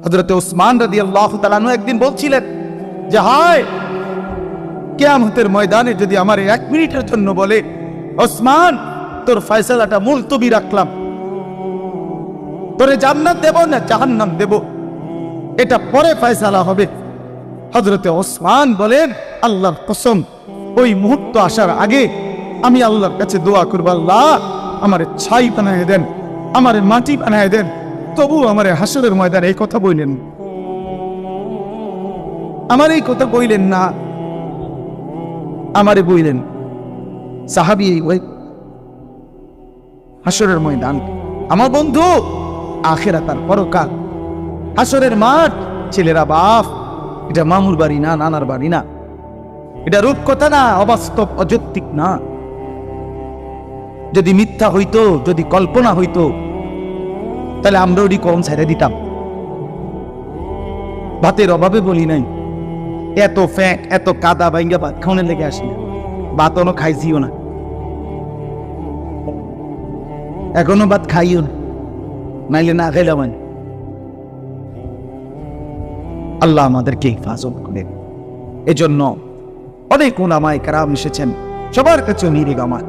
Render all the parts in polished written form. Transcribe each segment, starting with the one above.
হযরত ওসমান রাদিয়াল্লাহু তাআলা আনহু একদিন বলছিলেন যে হায়, কিয়ামতের ময়দানে যদি আমার 1 মিনিটের জন্য বলে, ওসমান তোর ফয়সালাটা মুলতবি রাখলাম, তোরে জান্নাত দেব না জাহান্নাম দেব, এটা পরে ফয়সালা হবে। হযরতে ওসমান বলেন, আল্লাহর কসম, ওই মুহূর্ত আসার আগে আমি আল্লাহর কাছে দোয়া করব, আল্লাহ আমারে ছাই বানায় দেন, আমারে মাটি বানায় দেন, তবু আমারে হাসরের ময়দানে এই কথা বললেন, আমার এই কথা বললেন না, আমারে বললেন। সাহাবী ওই হাসরের ময়দান আমার বন্ধু, আখিরাত আর পরকাল, হাসরের মাঠ, ছেলেরা বাপ, এটা মামুর বাড়ি না, নানার বাড়ি না, এটা রূপকথা না, অবাস্তব অযৌক্তিক না। যদি মিথ্যা হইতো, যদি কল্পনা হইতো, তাহলে আমরা ওটি কম ছেড়ে দিতাম। ভাতের অভাবে বলি নাই, এত ফ্যাট এত কাদা বাইঙ্গা ভাত খাওয়ানোর লেগে আসি না, ভাত অন্য খাইছিও না, এখনো ভাত খাইও না, নাইলে না খাইলাম। আল্লাহ আমাদেরকে হেফাজত করেন। এজন্য অনেক উলামায়ে কেরাম এসেছেন, সবার কাছে নিরিগ আমার,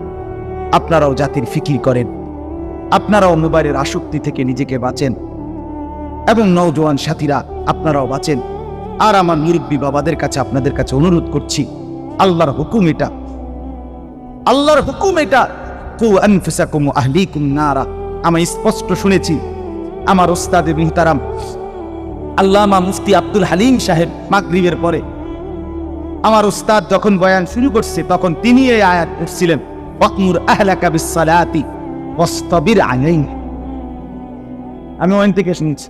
আপনারাও জাতির ফিকির করেন, আপনারাও মোবাইলের আসক্তি থেকে নিজেকে বাঁচেন, এবং নওজোয়ান সাথীরা আপনারাও বাঁচেন। আর আমার মুরব্বী বাবাদের কাছে আপনাদের কাছে অনুরোধ করছি, আল্লাহর হুকুম এটা, আল্লাহর হুকুম এটা, কু আনফুসাকুম ওয়া আহলিকুম নারা। আমি স্পষ্ট শুনেছি আমার ওস্তাদে মুহতারাম আল্লামা মুফতি আব্দুল হালিম সাহেব মাগরিবের পরে আমার ওস্তাদ যখন বয়ান শুরু করছে, তখন তিনি এই আয়াত পড়ছিলেন, ওয়াকমুর আহলাকা বিসসালাতি ওয়াসতাবির আলাইহা। আমি ওখান থেকে শুনছি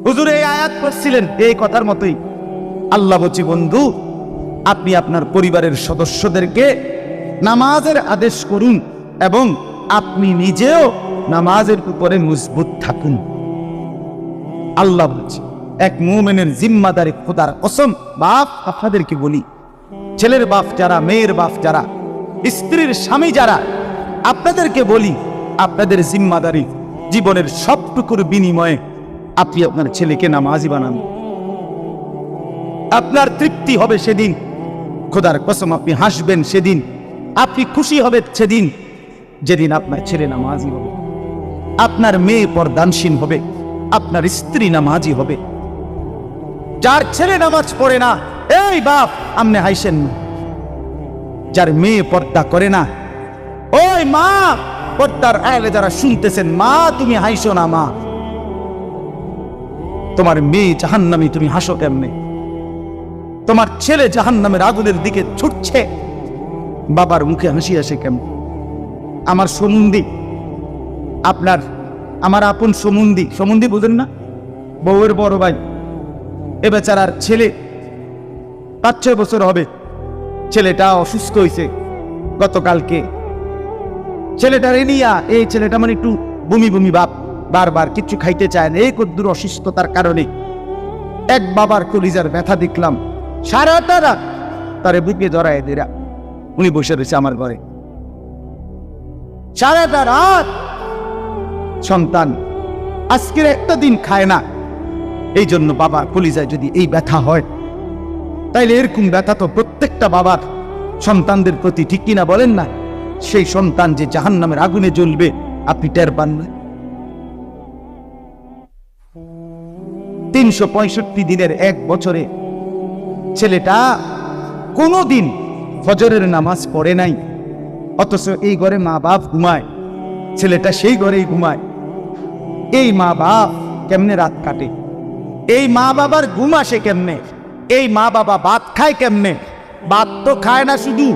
হুজুর এই আয়াত পড়ছিলেন, এই কথার মতোই আল্লাহ বলছি, বন্ধু আপনি আপনার পরিবারের সদস্যদেরকে নামাজের আদেশ করুন এবং আপনি নিজেও নামাজের উপরে মজবুত থাকুন। আল্লাহ বলছে, এক মুমিনের জিম্মাদারি, খোদার কসম, বাপ আপনাদেরকে বলি, ছেলের বাপ যারা, মেয়ের বাপ যারা, স্ত্রীর স্বামী যারা, আপনাদেরকে বলি, আপনাদের জিম্মাদারি, জীবনের সবটুকুর বিনিময়ে আপনি আপনার ছেলেকে নামাজি বানান। আপনার তৃপ্তি হবে সেদিন, খোদার কসম আপনি হাসবেন সেদিন, আপনি খুশি হবেন সেদিন, যেদিন আপনার ছেলে নামাজি হবে, আপনার মেয়ে পর্দানশীল হবে, আপনার স্ত্রী নামাজি হবে। যার ছেলে নামাজ পড়ে না, এই বাপ আপনি হাসেন না। যার মেয়ে পর্দা করে না, ওই মা, পর্দার আড়ালে যারা শুনতেছেন, মা তুমি হাসো না, মা তোমার মেয়ে জাহান্নামী, তুমি হাসো কেমনে? তোমার ছেলে জাহান্নামের আগুনের দিকে ছুটছে, বাবার মুখে হাসি আসে কেমন? আমার সমুন্দি, আপনার আমার আপন সমুন্দি, সমুন্দি বুঝেন না, বউয়ের বড় ভাই, এ বেচারার ছেলে 5-6 বছর হবে, ছেলেটা অসুস্থ হয়েছে গতকালকে। ছেলেটার এনিয়া, এই ছেলেটা মানে একটু বমি বমি ভাব, বারবার কিচ্ছু খাইতে চায় না, এই কদ্দুর অসুস্থতার কারণে। এক বাবার কলিজার ব্যথা দেখলাম, সারাটা রাত তারে বুকে জড়ায় দেরা উনি বসে রয়েছে আমার ঘরে, সারাটা রাত। সন্তান আজকের একটা দিন খায় না, এই জন্য বাবা কলিজায় যদি এই ব্যথা হয়, তাইলে এরকম ব্যথা তো প্রত্যেকটা বাবার সন্তানদের প্রতি, ঠিক কিনা বলেন না? সেই সন্তান যে জাহান্নামের আগুনে জ্বলবে আপনি টের পান না। 365 দিনের এক বছরে ছেলেটা কোনোদিন ফজরের নামাজ পড়ে নাই, অথচ এই ঘরে মা বাপ ঘুমায়, ছেলেটা সেই ঘরেই ঘুমায়। এই মা বাপ কেমনে রাত কাটে? এই মা বাবার ঘুম আসে কেমনে? এই মা বাবা ভাত খায় কেমনে? ভাত তো খায় না, শুধু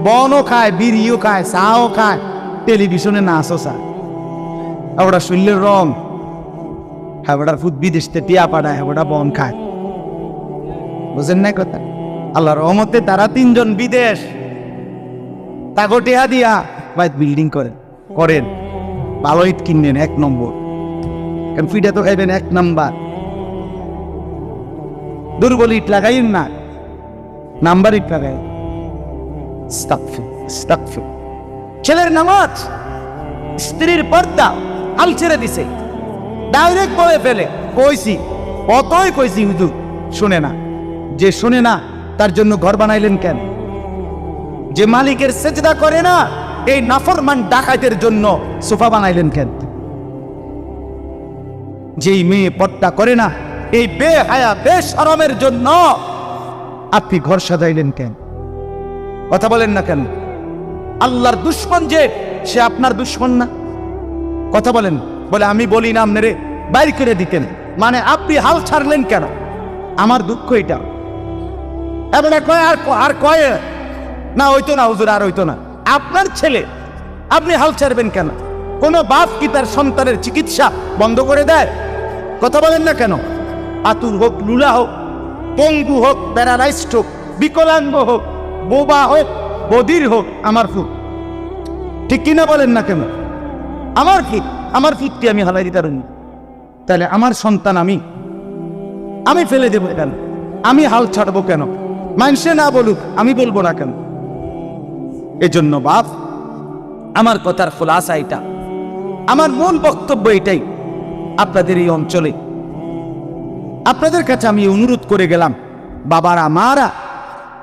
বনও খায়, বিড়িও খায়, চাও খায়, টেলিভিশনে নাচও চায়। ওটা শরীরের রং, হ্যাঁ ওটার ফুট বিদেশ থেকে টিয়া পাঠায়, ওটা বন খায়, বুঝেন না কথা? আল্লাহর রহমতে তারা 3 জন বিদেশ, তাকে টিয়া দিয়া বাইত বিল্ডিং করেন, ভালো ইট কিনবেন 1 নম্বর, কারণ ফিটা তো খাইবেন 1 নাম্বার, দুর্বল ইট লাগাইন না, নাম্বার ইট লাগাই। ছেলের নামাজ, স্ত্রীর পর্দা হাল ছেড়ে দিছে, ডাইরেক্ট বলে ফেলে কইছি, কতই কইছি হুজুর, শুনে না। যে শুনে না তার জন্য ঘর বানাইলেন কেন? যে মালিকের সেজদা করে না এই নাফরমান ডাকাতের জন্য সোফা বানাইলেন কেন? যেই মেয়ে পর্দা করে না এই বেহায়া বেশরমের জন্য আপনি ঘর সাজাইলেন কেন? কথা বলেন না কেন? আল্লাহর দুশমন যে, সে আপনার দুশমন না? কথা বলেন। বলে আমি বলি না আপনারে বাইর করে দিতেন, মানে আপনি হাল ছাড়লেন কেন? আমার দুঃখ এটা। এবারে কয় আর কয় না হইতো না হুজুর, আর হইতো না। আপনার ছেলে, আপনি হাল ছাড়বেন কেন? কোন বাপ কি তার সন্তানের চিকিৎসা বন্ধ করে দেয়? কথা বলেন না কেন? আতুর হোক, লুলা হোক, পঙ্গু হোক, প্যারালাইজড হোক, বিকলাঙ্গ হোক, বোবা হোক, বধির হোক, আমার ফুট। ঠিক কিনা বলেন না কেন? আমার ফুটকে আমি হালাই দিতে পারিনি, তাহলে আমার সন্তান আমি ফেলে দেবো কেন? আমি হাল ছাড়বো কেন? মানুষে না বলুক, আমি বলবো না কেন? এজন্য বাপ, আমার কথার খোলাসা এটা, আমার মূল বক্তব্য এটাই। আপনাদের এই অঞ্চলে আপনাদের কাছে আমি অনুরোধ করে গেলাম, বাবারা মারা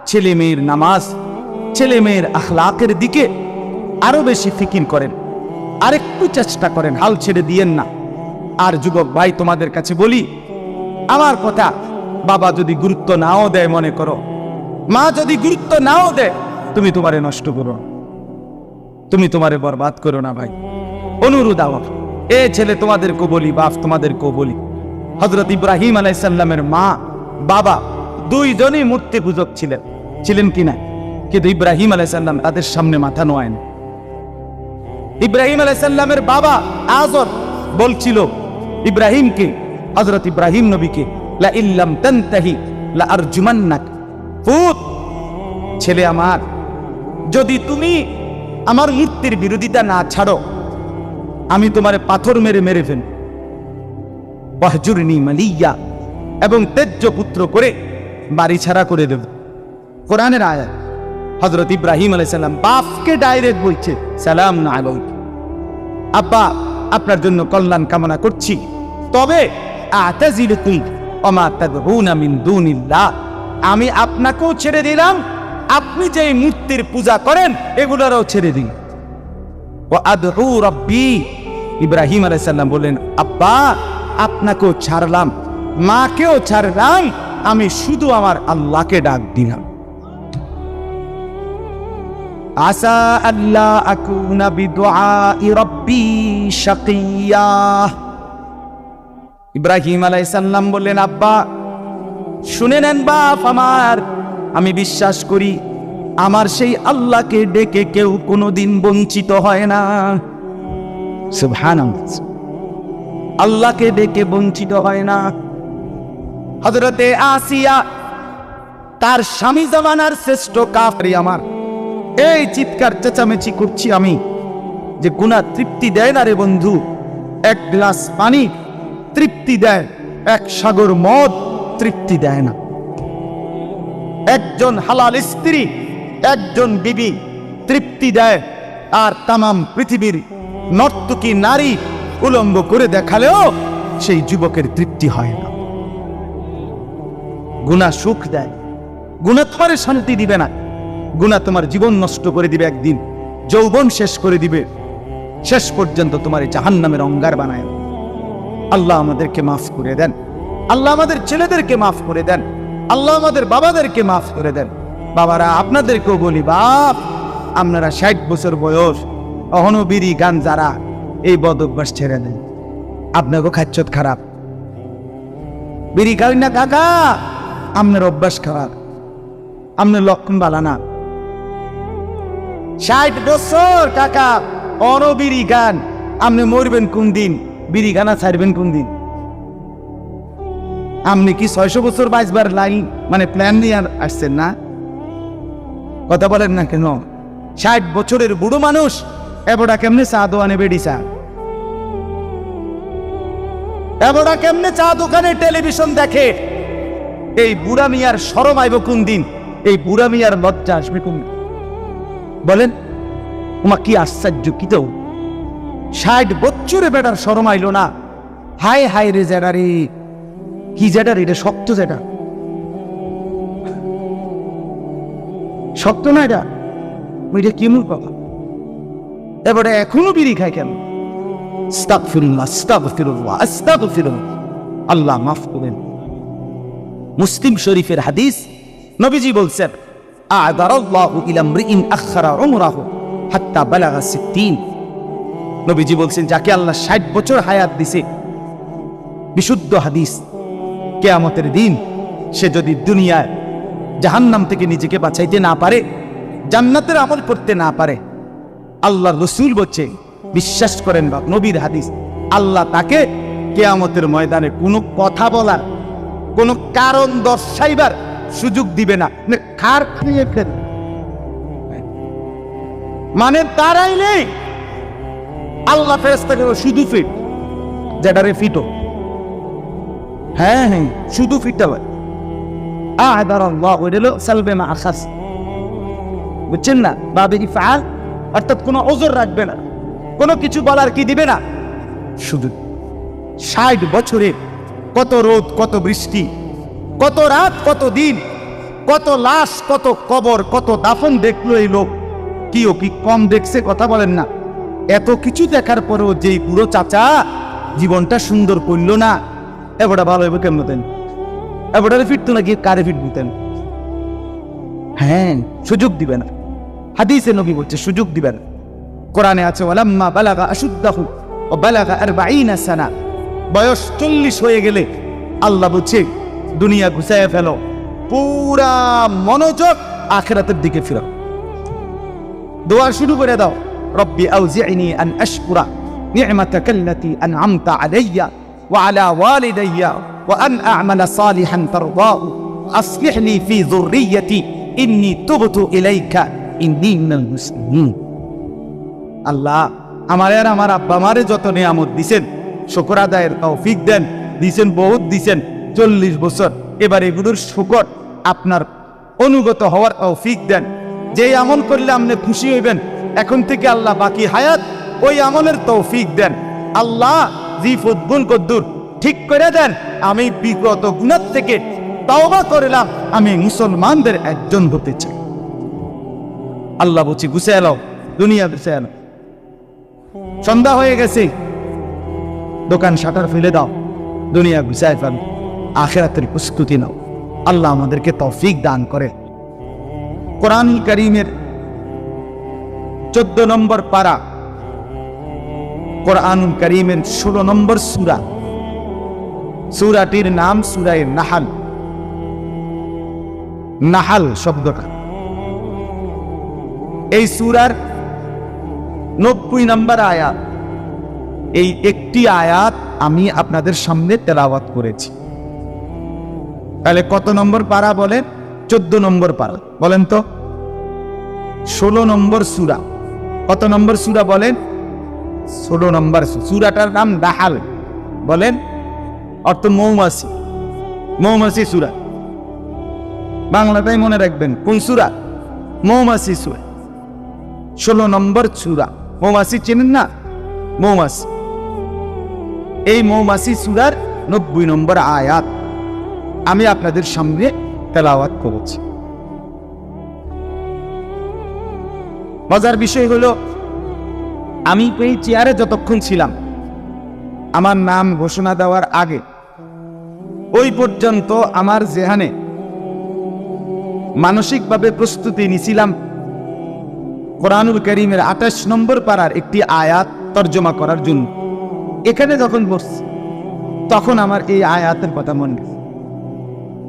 ছেলে মেয়ের নামাজ, ছেলে মেয়ের আখলাকের দিকে আরো বেশি ফিকির করেন, আরেকটু চেষ্টা করেন, হাল ছেড়ে দিয়েন না। আর যুবক ভাই, তোমাদের কাছে বলি, আমার কথা বাবা যদি গুরুত্ব নাও দেয়, মনে করো, মা যদি গুরুত্ব নাও দেয়, তুমি তোমারে নষ্ট করো, তুমি তোমারে বরবাদ করো না ভাই। অনুরোধ আমার, এ ছেলে তোমাদেরকে বলি, বাপ তোমাদেরকেও বলি, হযরত ইব্রাহিম আলাইহিস সালামের মা বাবা দুইজনই মূর্তি পূজক ছিলেন কিনা? কিন্তু ইব্রাহিম আলাইহিস সালাম তাদের সামনে মাথা নোয়ায় না। ইব্রাহিম আলাইহিস সালামের বাবা আযর বলছিল ইব্রাহিমকে, হযরত ইব্রাহিম নবীকে, লা ইল্লাম তানতাহি লা আরজুমান্নাক, পুত ছেলে আমার, যদি তুমি আমার মূর্তির বিরোধিতা না ছাড়ো, আমি তোমারে পাথর মেরে ফেলব। ওয়াহজুরনি মালিয়া, এবং তেজ্য পুত্র করে বাড়ি ছাড়া করে দেব। কোরআনের আয়াত। হযরত ইব্রাহিম আলাইহিস সালাম বাপকে ডাইরেক্ট বলছে, সালাম আলাইকুম, আব্বা আপনার জন্য কল্যাণ কামনা করছি, তবে আতাজিলুকুম ওয়া মা তাদউনা মিন দুনিল্লাহ, আমি আপনাকেও ছেড়ে দিলাম, আপনি যে মূর্তির পূজা করেন এগুলোরও ছেড়ে দিন। ওয়া আদউ রাব্বি, ইব্রাহিম আলাইহিস সালাম বলেন, আব্বা আপনাকেও ছাড়লাম, মাকেও ছাড়লাম, আমি শুধু আমার আল্লাহকে ডাক দিলাম। আসা আল্লাহ আকুনা বিদুআই রাব্বি শাকিয়া। ইব্রাহিম আলাইহিস সালাম বললেন, আব্বা শুনে নেন বাপ আমার, আমি বিশ্বাস করি আমার সেই আল্লাহকে ডেকে কেউ কোনোদিন বঞ্চিত হয় না। সুবহানাল্লাহ, আল্লাহকে ডেকে বঞ্চিত হয় না। হযরতে আসিয়া, তার স্বামী জামানার শ্রেষ্ঠ কাফের, আমার এই চিৎকার চেঁচামেচি করছি আমি, যে গুনাহ তৃপ্তি দেয় না রে বন্ধু, এক গ্লাস পানি তৃপ্তি দেয়, এক সাগর মদ তৃপ্তি দেয় না। একজন হালাল স্ত্রী, একজন বিবি তৃপ্তি দেয়, আর তামাম পৃথিবীর নর্তকী নারী উলঙ্গ করে দেখালেও সেই যুবকের তৃপ্তি হয় না। গুনাহ সুখ দেয়, গুনাহ তোমার শান্তি দিবে না, গুনাহ তোমার জীবন নষ্ট করে দিবে, একদিন যৌবন শেষ করে দিবে, শেষ পর্যন্ত তোমার জাহান্নামের অঙ্গার বানায়। আল্লাহ আমাদেরকে মাফ করে দেন, আল্লাহ আমাদের ছেলেদেরকে মাফ করে দেন, আল্লাহ আমাদের বাবাদেরকে মাফ করে দেন। বাবারা আপনাদেরকেও বলি, বাপ আপনারা 60 বছর বয়স, অহনো বিড়ি গান যারা, এই বদ অভ্যাস ছেড়ে দেন। আপনাকেও খাচ্ছত খারাপ, বিড়ি খাই না কাকা, আপনার অভ্যাস খারাপ, আপনার লক্ষণ বালা না। 60 বছর কাকা, অনো বিড়ি গান, আপনি মরবেন কোন দিন? বিড়ি গানা ছাড়বেন কোন দিন? আপনি কি 600 বছর 22 বার লাইন মানে প্ল্যান নিয়ে আসছেন না? কথা বলেন না কেন? 60 বছরের বুড়ো মানুষ এবড়া কেমনে চা দোকানে বেড়ি চা, এবড়া কেমনে চা দোকানে টেলিভিশন দেখে? এই বুড়া মিয়ার শরম আইব কোন দিন? এই বুড়া মিয়ার লজ্জা আসবে কোন দিন? বলেন ওমা, কি আশ্চর্য! কি তো 60 বছরে বেটার শরম আইলো না? হায় হায় রে জেডারে, কি যেটা এটা শক্ত, যেটা শক্ত না, এটা ওইটা কেমন বাবা? এবারে এখনো বিড়ি খায় কেন? আস্তাগফিরুল্লাহ, আস্তাগফিরুল্লাহ, আস্তাগফিরুল্লাহ, আল্লাহ মাফ করেন। মুসলিম শরীফের হাদিস, নবীজি বলছেন, আ'দারাল্লাহু ইলা ইমরিইন আখখারা উমরাহু হাত্তা বালাগা 60। নবীজি বলছেন, যাকে আল্লাহ 60 বছর হায়াত দিছে, বিশুদ্ধ হাদিস, কিয়ামতের দিন সে যদি দুনিয়ায় জাহান্নাম থেকে নিজেকে বাঁচাইতে না পারে, জান্নাতের আমল করতে না পারে, আল্লাহর রাসূল বলছে, বিশ্বাস করেন বা নবীর হাদিস, আল্লাহ তাকে কিয়ামতের ময়দানে কোনো কথা বলার, কোনো কারণ দর্শাইবার সুযোগ দিবে না। খার খাইয়ে ফেল, মানে তারাই নেই। আল্লাহ ফেরেশতাকে শুধু ফিট, যেটারে ফিটো, হ্যাঁ হ্যাঁ শুধু ফিট হবে। আ'দারাল্লাহু ইলা সালবে মা আখাস, বুঝছেন না? বাবে ইফআল, অর্থাৎ কোনো ওজর রাখবে না, কোনো কিছু বলার কি দিবে না, শুধু 60 বছরে কত রোদ, কত বৃষ্টি, কত রাত, কত দিন, কত লাশ, কত কবর, কত দাফন দেখলো এই লোক। কি ও কি কম দেখছে? কথা বলেন না। এত কিছু দেখার পরেও যে বুড়ো চাচা জীবনটা সুন্দর করলো না, এবারটা ভালো হইব কেমন দেন? এবারটারে ফিরতো নাকি কারে ফিট দিতেন? হ্যাঁ, সুযোগ দিবে না। হাদিসে নবী বলছে সুযোগ দিবেন। কোরআনে আছে, ওয়ালাম্মা বালাগা আশুদ্দাহু ওয়া বালাগা 40 সানা, বয়স 40 হয়ে গেলে আল্লাহ বলছে দুনিয়া ঘুষায় ফেলো, পুরা মনোযোগ আখিরাতের দিকে ফিরো। দোয়া শুরু করে দাও, রব্বি আউজি'নি আন আশকুরা নি'মাতাকা আল্লাতী আন'আমতা আলাইয়া ওয়া আলা ওয়ালিদাইয়া ওয়া আন আ'মালা সালিহান তারদাহু আসলিহ লি ফি যুররিয়্যতি ইন্নী তুবতু ইলাইকা ইন্নী মিনাল মুসলিমিন। আল্লাহ, আমার আর আমার আব্বা মারে যত নিয়ামত দিছেন, শুকর আদায়ের তৌফিক দেন। দিছেন, বহুত দিছেন, 40 বছর। এবার এগুলোর শুকর আপনার অনুগত হওয়ার তৌফিক দেন। যেই আমল করলে আপনি খুশি হইবেন, এখন থেকে আল্লাহ বাকি হায়াত ওই আমলের তৌফিক দেন। আল্লাহ জিফুত গুণ কদ্দুর ঠিক করে দেন। আমি বিগত গুনাহ থেকে তওবা করলাম, আমি মুসলমানদের একজন হতে চাই। আল্লাহ বলছি গুছিয়ে এলো, দুনিয়া গুছিয়ে এলো। সন্ধ্যা হয়ে গেছে, দোকান শাটার ফেলে দাও, দুনিয়া গুছিয়ে ফেল, আখিরাতের প্রস্তুতি নাও। আল্লাহ আমাদেরকে তৌফিক দান করে। কোরআনুল কারীমের 14 নম্বর পারা, কোরআনুল কারীমের 16 নম্বর সূরা, সূরাটির নাম সূরায়ে নাহল। নাহল শব্দটা এই সূরার 90 নম্বর আয়াত। এই একটি আয়াত আমি আপনাদের সামনে তেলাওয়াত করেছি। তাহলে কত নম্বর পারা বলেন? 14 নম্বর পারা। বলেন তো 16 নম্বর সূরা। কত নম্বর সূরা বলেন? 16 নম্বর। সূরাটার নাম নাহল। বলেন, অর্থ মৌমাছি। মৌমাছি সূরা, বাংলাটাই মনে রাখবেন। কোন সূরা? মৌমাছি সূরা, 16 নম্বর সূরা। মৌমাছি চেনেন না? মৌমাছি। এই মৌমাছি সূরার 90 নম্বর আয়াত আমি আপনাদের সামনে তেলাওয়াত করেছি। মজার বিষয় হলো, আমি এই চেয়ারে যতক্ষণ ছিলাম, আমার নাম ঘোষণা দেওয়ার আগে ওই পর্যন্ত আমার জেহানে মানসিকভাবে প্রস্তুতি নিছিলাম কোরআনুল কারীমের 28 নম্বর পারার একটি আয়াত তর্জমা করার জন্য। এখানে যখন বসছি, তখন আমার এই আয়াতের কথা মনে হয়েছে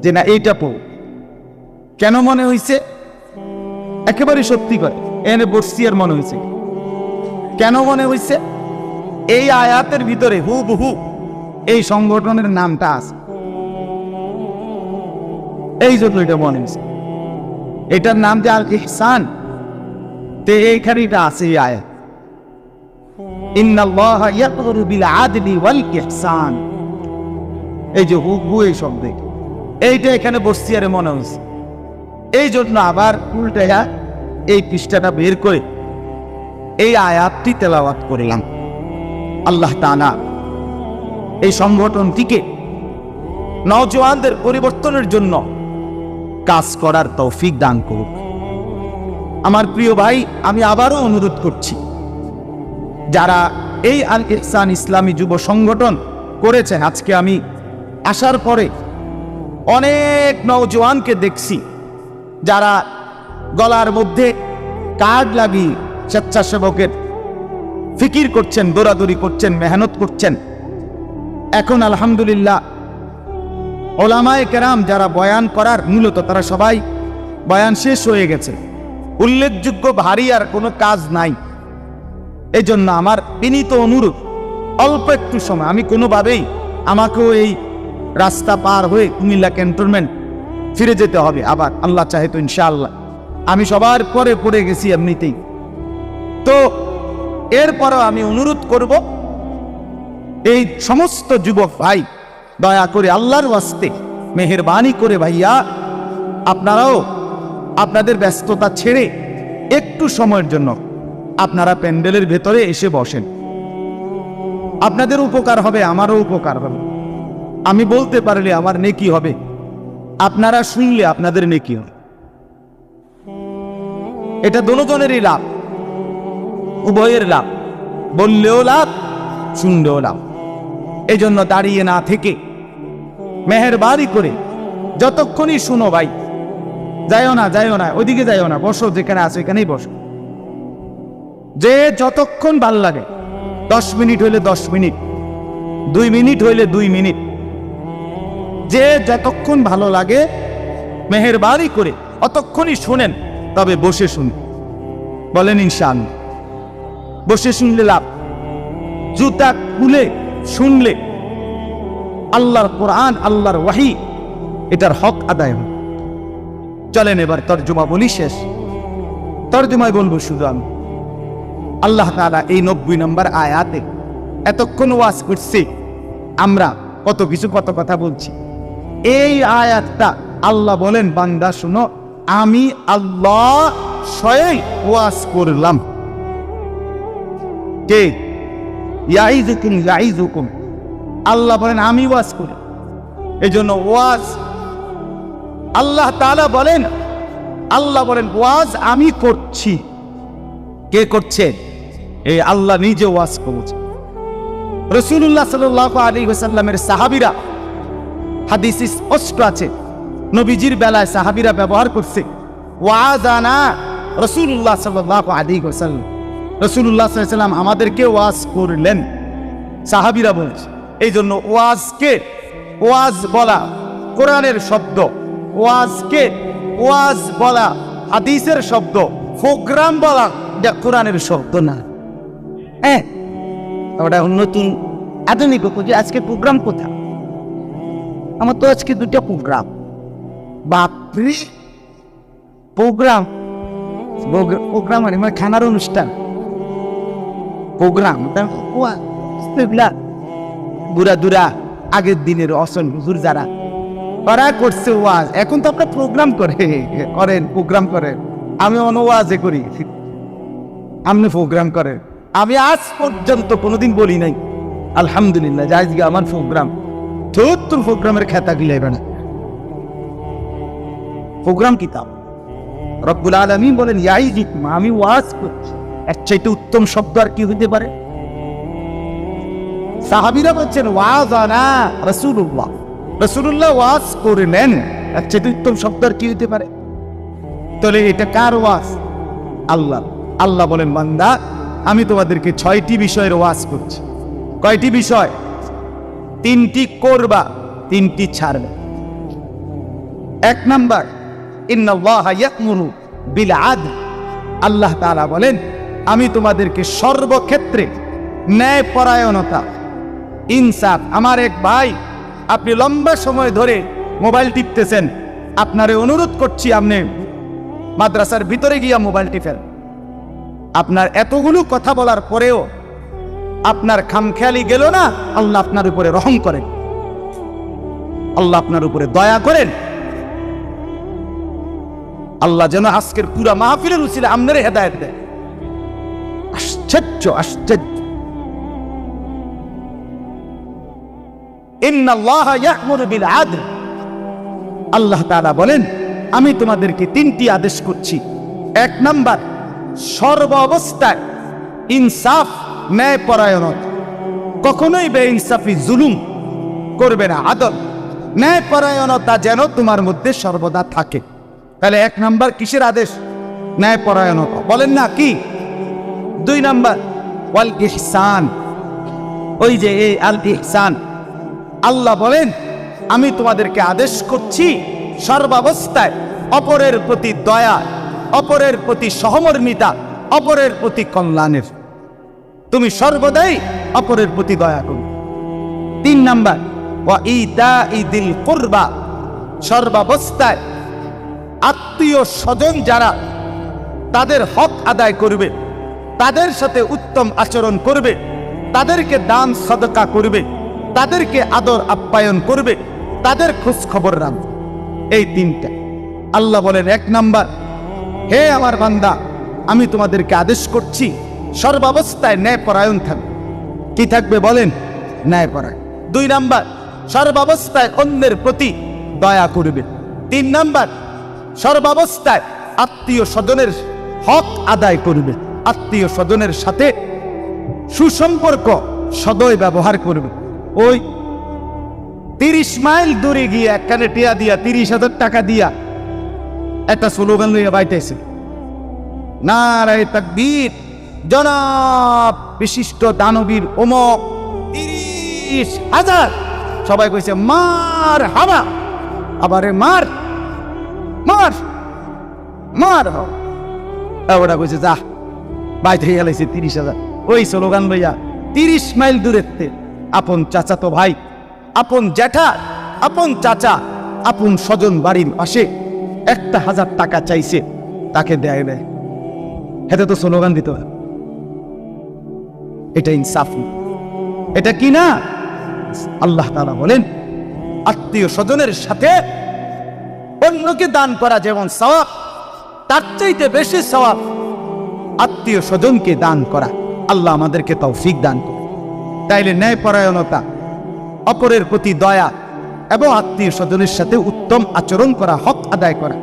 যে না, এইটা পড়ব। কেন মনে হয়েছে? একেবারে সত্যি করে এনে বসছি আর মনে হয়েছে। কেন মনে হয়েছে? এই আয়াতের ভিতরে হুবহু এই সংগঠনের নামটা আছে, এই জন্য এটা মনে হয়েছে। এটার নাম যে আল ইহসান, তে এইখানে এটা আছে এই আয়াত, ইন্নাল্লাহা ইয়া'মুরু বিল আদলি ওয়াল ইহসান। এই যে হুবহু এই শব্দ, এইটা এখানে বসছি আর মনে হয়েছে। এই জন্য আবার উল্টাইয়া এই পৃষ্ঠাটা বের করে এই আয়াতটি তেলাওয়াত করলাম। আল্লাহ তাআলা এই সংগঠনটিকে নওজওয়ানদের পরিবর্তনের জন্য কাজ করার তৌফিক দান করুক। আমার প্রিয় ভাই, আমি আবারও অনুরোধ করছি, যারা এই আল ইহসান ইসলামী যুব সংগঠন করেছেন, আজকে আমি আসার পরে অনেক নওজওয়ানকে দেখছি যারা গলার মধ্যে কার্ড লাগিয়ে স্বেচ্ছাসেবকের ফিকির করছেন, দৌড়াদৌড়ি করছেন, মেহনত করছেন। এখন আলহামদুলিল্লাহ ওলামায়ে কেরাম যারা বয়ান করার, মূলত তারা সবাই বয়ান শেষ হয়ে গেছে, উল্লেখযোগ্য ভারী আর কোনো কাজ নাই। এই জন্য আমার বিনীত অনুরোধ, অল্প একটু সময়, আমি কোনোভাবেই আমাকেও এই রাস্তা পার হয়ে কুমিল্লা ক্যান্টনমেন্ট ফিরে যেতে হবে আবার, আল্লাহ চাহে তো ইনশাআল্লাহ। আমি সবার পরে পড়ে গেছি এমনিতেই। তো এরপরও আমি অনুরোধ করব, এই সমস্ত যুবক ভাই, দয়া করে আল্লাহর ওয়াস্তে মেহেরবানি করে ভাইয়া, আপনারাও আপনাদের ব্যস্ততা ছেড়ে একটু সময়ের জন্য আপনারা প্যান্ডেলের ভেতরে এসে বসেন। আপনাদের উপকার হবে, আমারও উপকার হবে। আমি বলতে পারলে আমার নেকি হবে, আপনারা শুনলে আপনাদের নেকি হবে। এটা দুজনেরই লাভ, উভয়ের লাভ, বললেও লাভ, শুনলেও লাভ। এই জন্য দাঁড়িয়ে না থেকে মেহেরবানি করে যতক্ষণই শুনো ভাই, যাইও না, ওইদিকে যাইও না, বসো, যেখানে আছো এখানেই বসো। যে যতক্ষণ ভাল লাগে, 10 মিনিট হইলে 10 মিনিট, 2 মিনিট হইলে 2 মিনিট, যে যতক্ষণ ভালো লাগে মেহেরবানি করে অতক্ষণই শুনেন, তবে বসে শুনুন। বলেন ইনশাআল্লাহ। বসে শুনলে লাভ, জুতা খুলে শুনলে আল্লাহর কোরআন, আল্লাহর ওয়াহি, এটার হক আদায় হয়। চলেন এবার তর্জমা বলি, শেষ তর্জমায় বলবো শুধু আমি। আল্লাহ তাআলা এই 90 নম্বর আয়াতে এতক্ষণ ওয়াজ করছি, আমরা কত কিছু, কত কথা বলছি। এই আয়াতটা আল্লাহ বলেন, বান্দা শুনো, আমি আল্লাহ স্বয়ং ওয়াজ করলাম। কে? ইয়াইজুকুম, আল্লাহ বলেন আমি ওয়াজ করি। এই জন্য ওয়াজ আল্লাহ তাআলা বলেন, আল্লাহ বলেন ওয়াজ আমি করছি। কে করছে? এই আল্লাহ নিজে ওয়াজ করছে। রাসূলুল্লাহ সাল্লাল্লাহু আলাইহি ওয়াসাল্লামের সাহাবীরা, হাদিসে স্পষ্ট আছে, নবীজির বেলায় সাহাবীরা ব্যবহার করছে ওয়াজানা রাসূলুল্লাহ সাল্লাল্লাহু আলাইহি ওয়াসাল্লাম। রাসূলুল্লাহ সাল্লাল্লাহু আলাইহি ওয়াসাল্লাম আমাদেরকে ওয়াজ করলেন, সাহাবীরা বলেছে। এই জন্য ওয়াজকে ওয়াজ বলা কোরআনের শব্দ, ওয়াজকে ওয়াজ বলা হাদিসের শব্দ, প্রোগ্রাম বলা এটা কোরআনের শব্দ না। হ্যাঁ, ওটা নতুন আধুনিক যে আজকে প্রোগ্রাম কোথায়? আমার তো আজকে 2টা প্রোগ্রাম। বাপরে, প্রোগ্রাম প্রোগ্রাম মানে খানার অনুষ্ঠান, প্রোগ্রাম বুড়া দুরা আগের দিনের অসল হুজুর যারা ওরা করছে ওয়াজ, এখন তো আপনার প্রোগ্রাম করেন, প্রোগ্রাম করেন। আমি ওয়াজে করি, আপনি প্রোগ্রাম করেন। আমি আজ পর্যন্ত কোনোদিন বলি নাই আলহামদুলিল্লাহ, যাই আমার প্রোগ্রাম, তোর প্রোগ্রামের খেতা গিলাইবে না। প্রোগ্রাম কিতাব রব্বুল আলামিন বলেন ইয়াইজিকুম, আমি ওয়াজ করছি। এর চাইতে উত্তম শব্দ আর কি হইতে পারে? সাহাবীরা বলছেন ওয়াজানা রাসূলুল্লাহ, রাসূলুল্লাহ ওয়াজ করলেন, এর চাইতে উত্তম শব্দ আর কি হইতে পারে? তাহলে এটা কার ওয়াজ? আল্লাহ। আল্লাহ বলেন বান্দা, আমি তোমাদেরকে 6টি বিষয়ের ওয়াজ করছি। কয়টি বিষয়? 3টি করবা, 3টি ছাড়বে। 1 নাম্বার, ইন্নাল্লাহা ইয়া'মুরু বিল আদল, আল্লাহ তাআলা বলেন আমি তোমাদেরকে সর্বক্ষেত্রে ন্যায়পরায়ণতা, ইনসাফ। আমার এক ভাই, আপনি লম্বা সময় ধরে মোবাইল টিপতেছেন, আপনারে অনুরোধ করছি আপনি মাদ্রাসার ভিতরে গিয়া মোবাইল টিপেন। আপনার এতগুলো কথা বলার পরেও আপনার খামখেয়ালি গেল না, আল্লাহ আপনার উপরে রহম করেন, আল্লাহ আপনার উপরে দয়া করেন। আল্লাহ যেন আজকের পুরা মাহফিলের উসিলে আপনারে হেদায়েত দেয়। আশ্চর্য, আশ্চর্য। ইন্নাল্লাহা ইয়া'মুরু বিল আদল। আল্লাহ তাআলা বলেন, আমি তোমাদেরকে তিনটি আদেশ করছি। এক নাম্বার, সর্ব অবস্থায় ইনসাফ, ন্যায়পরায়ণতা। কখনোই বেইনসাফি, জুলুম করবে না। আদল, ন্যায়পরায়ণতা যেন তোমার মধ্যে সর্বদা থাকে। তাহলে এক নাম্বার কিসের আদেশ? ন্যায়পরায়ণতা। বলেন না কি? দুই নাম্বার ওয়াল ইহসান। ওই যে এই আল ইহসান, আল্লাহ বলেন আমি তোমাদেরকে আদেশ করছি সর্বাবস্থায় অপরের প্রতি দয়া, অপরের প্রতি সহমর্মিতা, অপরের প্রতি কল্যাণের। তুমি সর্বদাই অপরের প্রতি দয়া করো। তিন নাম্বার ওয়া ইতাইদিল কুরবা। সর্বাবস্থায় আত্মীয় স্বজন যারা, তাদের হক আদায় করবে, তাদের সাথে উত্তম আচরণ করবে, তাদেরকে দান সদকা করবে, তাদেরকে আদর আপ্যায়ন করবে, তাদের খোঁজ খবর রাখবে। এই তিনটা আল্লাহ বলেন, এক নাম্বার, হে আমার বান্দা, আমি তোমাদেরকে আদেশ করছি সর্বাবস্থায় ন্যায়পরায়ণ থাকবে। কি থাকবে বলেন? ন্যায়পরায়ণ। দুই নাম্বার, সর্বাবস্থায় অন্যের প্রতি দয়া করবে। তিন নাম্বার, সর্বাবস্থায় আত্মীয় স্বজনের হক আদায় করবে, আত্মীয় স্বজনের সাথে সুসম্পর্ক, সদয় ব্যবহার করবে। ওই 30 মাইল দূরে গিয়ে একখানে টিয়া দিয়া, 30,000 টাকা দিয়া একটা স্লোগান লইয়া বাইতেছে, নারায়ে তাকবীর, জনাব বিশিষ্ট দানবীর অমক 30,000। সবাই কইছে মার হাবা, আবারে মার মার মার। ওটা কইছে যা বাইতে গেলাইছে 30,000। ওই স্লোগান লইয়া 30 মাইল দূরেতে আপন চাচাতো ভাই, আপন জ্যাঠা, আপন চাচা, আপন স্বজন বাড়ির পাশে 1,000 টাকা চাইছে, তাকে দেয় নেয়। হেতে তো স্লোগান দিতে হয়। এটা ইনসাফ, এটা কি না? আল্লাহ তাআলা বলেন, আত্মীয় স্বজনের সাথে অন্যকে দান করা যেমন সওয়াব, তার চাইতে বেশি সওয়াব আত্মীয় স্বজনকে দান করা। আল্লাহ আমাদেরকে তৌফিক দান করে। তাইলে ন্যায়পরায়ণতা, অপরের প্রতি দয়া এবং আত্মীয় স্বজনের সাথে উত্তম আচরণ করা, হক আদায় করা।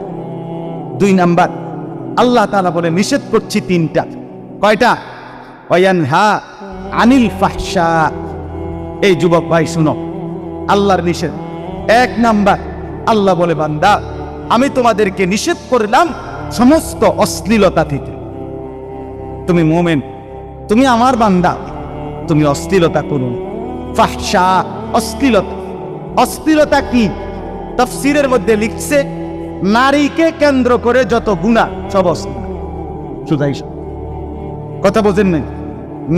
দুই নাম্বার, আল্লাহ তাআলা বলে নিষেধ করছি তিনটা। কয়টা? ওয়ায়ানহা আনিল ফাহশা। এই যুবক ভাই শুনো, আল্লাহর নিষেধ। এক নাম্বার, আল্লাহ বলে, বান্দা আমি তোমাদেরকে নিষেধ করলাম সমস্ত অশ্লীলতা থেকে। তুমি মুমিন, তুমি আমার বান্দা, তুমি অশ্লীলতা করো। ফাহশা, অশ্লীলতা। অশ্লীলতা কি? তাফসীরের মধ্যে লিখছে, নারীকে কেন্দ্র করে যত গুনাহ সব অশ্লীল। শুধাই কথা বোঝেন নাই?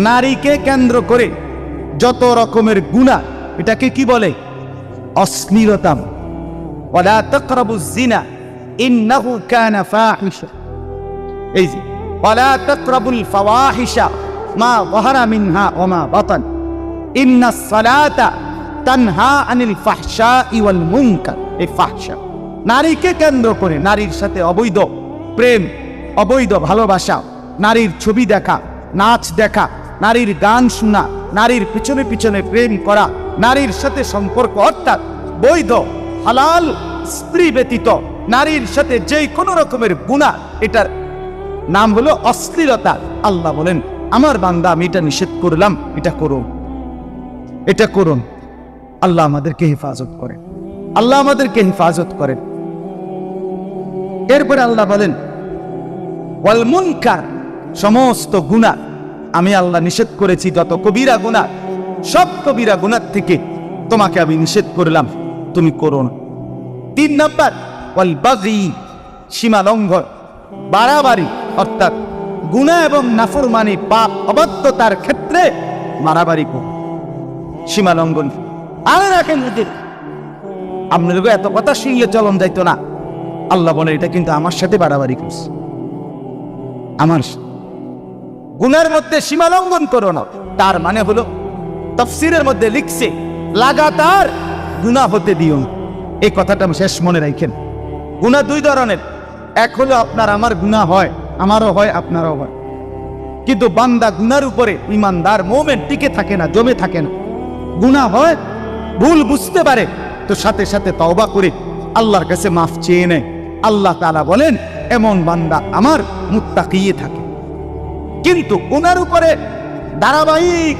নারীকে কেন্দ্র করে যত রকমের গুনাহ, এটাকে কি বলে? অশ্লীলতা। ওয়ালা তাকরাবুজ জিনা ইন্নাহু কানা ফাহিশা। এই যে ওয়ালা তাকরাবুল ফাওয়াহিশা মা যাহারা মিনহা ওয়া মা বাতান ইন্নাস সালাতা তানহা আনিল ফাহশাই ওয়াল মুনকার। এই ফাহশা নারীকে কেন্দ্র করে, নারীর সাথে অবৈধ প্রেম, অবৈধ ভালোবাসা, নারীর ছবি দেখা, নাচ দেখা, নারীর গান শোনা, নারীর পিছনে পিছনে প্রেম করা, নারীর সাথে সম্পর্ক, অর্থাৎ বৈধ হালাল স্ত্রী ব্যতীত নারীর সাথে যে কোনো রকমের গুনাহ, এটার নাম হলো অশ্লীলতা। আল্লাহ বলেন, আমার বান্দা আমি এটা নিষেধ করলাম, এটা করুন, এটা করুন। আল্লাহ আমাদেরকে হেফাজত করেন, আল্লাহ আমাদেরকে হেফাজত করেন। এরপরে আল্লাহ বলেন, ওয়াল মুনকার, সমস্ত গুনাহ আমি আল্লাহ নিষেধ করেছি। যত কবিরা গুনাহ, সব কবিরা গুনাহ থেকে তোমাকে আমি নিষেধ করলাম, তুমি করো না। তিন নাম্বার, ওয়াল বাগি, সীমা লঙ্ঘন, বাড়াবাড়ি, অর্থাৎ গুনাহ এবং নাফরমানি, পাপ অবাধ্যতার ক্ষেত্রে মারামারি কর, সীমা লঙ্ঘন। আর রাখেন নিজের, আপনাদের এত কথা শুনলে চলন যাইতো না। আল্লাহ বলে, এটা কিন্তু আমার সাথে বাড়াবাড়ি করছে। আমার গুনার মধ্যে সীমা লঙ্ঘন করো না, তার মানে হলো তাফসীরের মধ্যে লিখছে লাগাতার গুনাহ হতে দিও না। এই কথাটা শেষ মনে রাখেন। গুনাহ দুই ধরনের, এক হলো আপনার আমার গুনাহ হয়, আমারও হয়, আপনারও হয়। কিন্তু বান্দা গুনার উপরে ইমানদার মুমিন টিকে থাকে না, জমে থাকে না। গুনাহ হয়, ভুল বুঝতে পারে তো সাথে সাথে তওবা করে আল্লাহর কাছে মাফ চেয়ে নেয়। আল্লাহ তাআলা বলেন এমন বান্দা আমার মুত্তাকিয়ে থাকে। কিন্তু ওনার উপরে ধারাবাহিক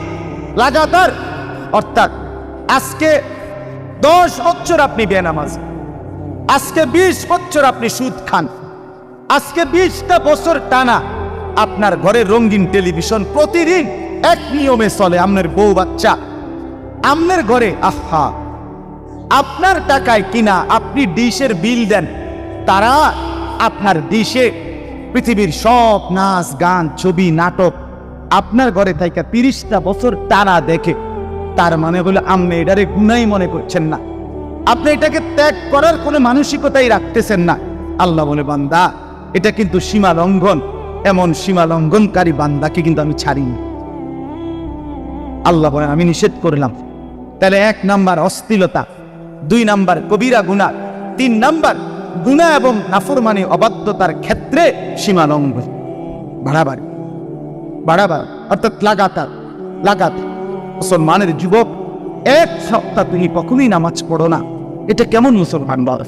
লাগাতার, অর্থাৎ আজকে 10 বছর আপনি বেনামাজ, আজকে 20 বছর আপনি সুদ খান, আজকে 20টা বছর টানা আপনার ঘরে রঙিন টেলিভিশন প্রতিদিন এক নিয়মে চলে, আপনার বউ বাচ্চা আপনার ঘরে, আহা আপনার টাকায় কিনা আপনি ডিশের বিল দেন, তারা আপনার ডিশে পৃথিবীর সব নাচ গান ছবি নাটক আপনার ঘরে থাইকা 30টা বছর টানা দেখে। তার মানে হলো আপনি এটারে গুনাই মনে করছেন না, আপনি এটাকে ত্যাগ করার কোনো মানসিকতাই রাখতেছেন না। আল্লাহ বলে বান্দা এটা কিন্তু সীমা লঙ্ঘন, এমন সীমা লঙ্ঘনকারী বান্দাকে কিন্তু আমি ছাড়িনি। আল্লাহ বলে আমি নিষেধ করলাম। তাহলে 1 নাম্বার অশ্লীলতা, 2 নাম্বার কবিরা গুনাহ, 3 নাম্বার গুনাহ এবং নাফরমানি অবাধ্যতার ক্ষেত্রে সীমা লঙ্ঘন, বাড়াবাড়ি অর্থাৎ লাগাতার। মুসলমানের যুবক 1 সপ্তাহ তুমি কখনোই নামাজ পড়ো না, এটা কেমন মুসলমান বল?